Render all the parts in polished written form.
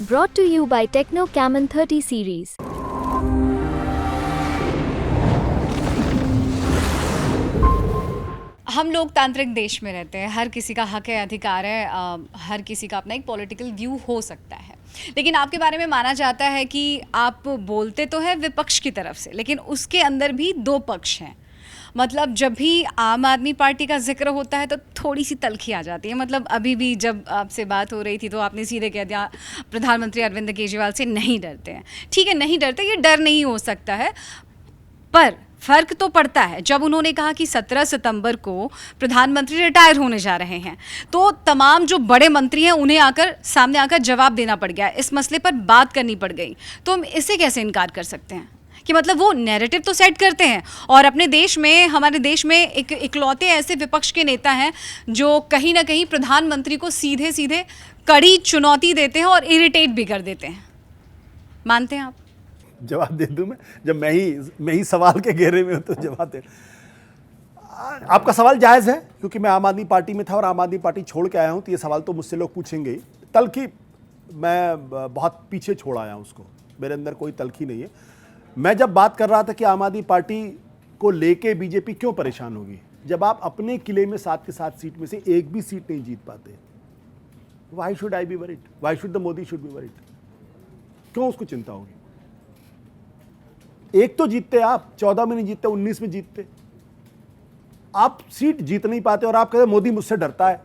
Brought to you by Techno Camon 30 series. हम लोकतांत्रिक देश में रहते हैं, हर किसी का हक है, अधिकार है, हर किसी का अपना एक पॉलिटिकल व्यू हो सकता है। लेकिन आपके बारे में माना जाता है कि आप बोलते तो हैं विपक्ष की तरफ से, लेकिन उसके अंदर भी दो पक्ष हैं। मतलब जब भी आम आदमी पार्टी का जिक्र होता है तो थोड़ी सी तलखी आ जाती है। मतलब अभी भी जब आपसे बात हो रही थी तो आपने सीधे कह दिया प्रधानमंत्री अरविंद केजरीवाल से नहीं डरते हैं। ठीक है, नहीं डरते, ये डर नहीं हो सकता है, पर फर्क तो पड़ता है। जब उन्होंने कहा कि 17 सितंबर को प्रधानमंत्री रिटायर होने जा रहे हैं, तो तमाम जो बड़े मंत्री हैं उन्हें सामने आकर जवाब देना पड़ गया, इस मसले पर बात करनी पड़ गई। तो हम इससे कैसे इनकार कर सकते हैं कि मतलब वो नैरेटिव तो सेट करते हैं, और अपने देश में, हमारे देश में एक इकलौते ऐसे विपक्ष के नेता हैं जो कहीं ना कहीं प्रधानमंत्री को सीधे सीधे कड़ी चुनौती देते हैं और इरिटेट भी कर देते हैं। मानते हैं आप? जवाब दे दूं मैं? जब मैं ही सवाल के घेरे में हूं तो जवाब दे। आपका सवाल जायज़ है, क्योंकि मैं आम आदमी पार्टी में था और आम आदमी पार्टी छोड़ के आया हूं, तो ये सवाल तो मुझसे लोग पूछेंगे ही। तलखी मैं बहुत पीछे छोड़ आया हूं, उसको मेरे अंदर कोई तलखी नहीं है। मैं जब बात कर रहा था कि आम आदमी पार्टी को लेके बीजेपी क्यों परेशान होगी, जब आप अपने किले में 7 के 7 सीट में से एक भी सीट नहीं जीत पाते, why should I be worried? Why should the Modi should be worried? क्यों उसको चिंता होगी? एक तो जीतते आप, 14 में नहीं जीतते, 19 में जीतते। आप सीट जीत नहीं पाते और आप कहते मोदी मुझसे डरता है।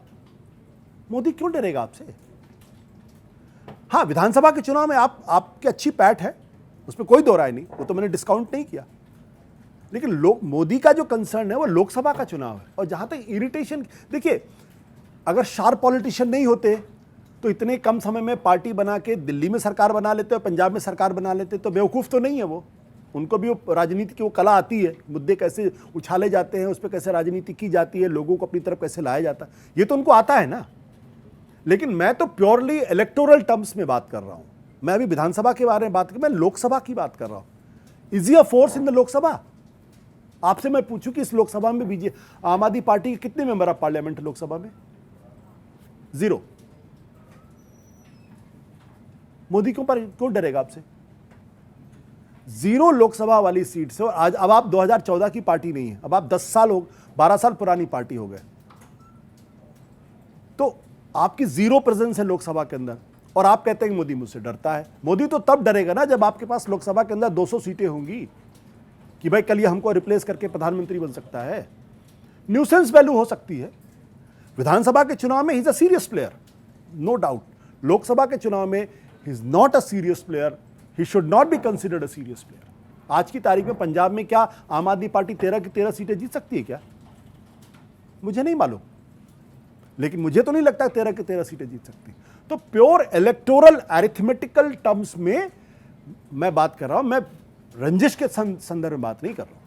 मोदी क्यों डरेगा आपसे? हाँ, विधानसभा के चुनाव में आपकी अच्छी पैठ है, उसमें कोई दो राय नहीं, वो तो मैंने डिस्काउंट नहीं किया। लेकिन मोदी का जो कंसर्न है वो लोकसभा का चुनाव है। और जहां तक इरिटेशन, देखिए, अगर शार्प पॉलिटिशियन नहीं होते तो इतने कम समय में पार्टी बना के दिल्ली में सरकार बना लेते और पंजाब में सरकार बना लेते। तो बेवकूफ़ तो नहीं है वो, उनको भी वो राजनीति की वो कला आती है, मुद्दे कैसे उछाले जाते हैं, उस पर कैसे राजनीति की जाती है, लोगों को अपनी तरफ कैसे लाया जाता है, ये तो उनको आता है ना। लेकिन मैं तो प्योरली इलेक्टोरल टर्म्स में बात कर रहा हूं। मैं अभी विधानसभा के बारे में बात कर, मैं लोकसभा की बात कर रहा हूं। Is he a force in the Lok Sabha? आपसे मैं पूछूं कि इस लोकसभा में बीजेपी, आम आदमी पार्टी के कितने मेंबर ऑफ पार्लियामेंट लोकसभा में? 0। मोदी क्यों डरेगा आपसे? 0 लोकसभा वाली सीट से। और आज अब आप 2014 की पार्टी नहीं है, अब आप 12 साल पुरानी पार्टी हो गए। तो आपकी 0 प्रेजेंस है लोकसभा के अंदर, और आप कहते हैं कि मोदी मुझसे डरता है। मोदी तो तब डरेगा ना जब आपके पास लोकसभा के अंदर 200 सीटें होंगी कि भाई कल ये हमको रिप्लेस करके प्रधानमंत्री बन सकता है। न्यूसेंस वैल्यू हो सकती है। विधानसभा के चुनाव में he is a serious player, no doubt. Lok Sabha के चुनाव में he is not a serious player, he should not be considered a serious player. आज की तारीख में पंजाब में क्या आम आदमी पार्टी 13 की 13 सीटें जीत सकती है क्या? मुझे नहीं मालूम, लेकिन मुझे तो नहीं लगता 13 की 13 सीटें जीत सकती। तो प्योर इलेक्टोरल अरिथमेटिकल टर्म्स में मैं बात कर रहा हूं, मैं रंजिश के संदर्भ में बात नहीं कर रहा हूं।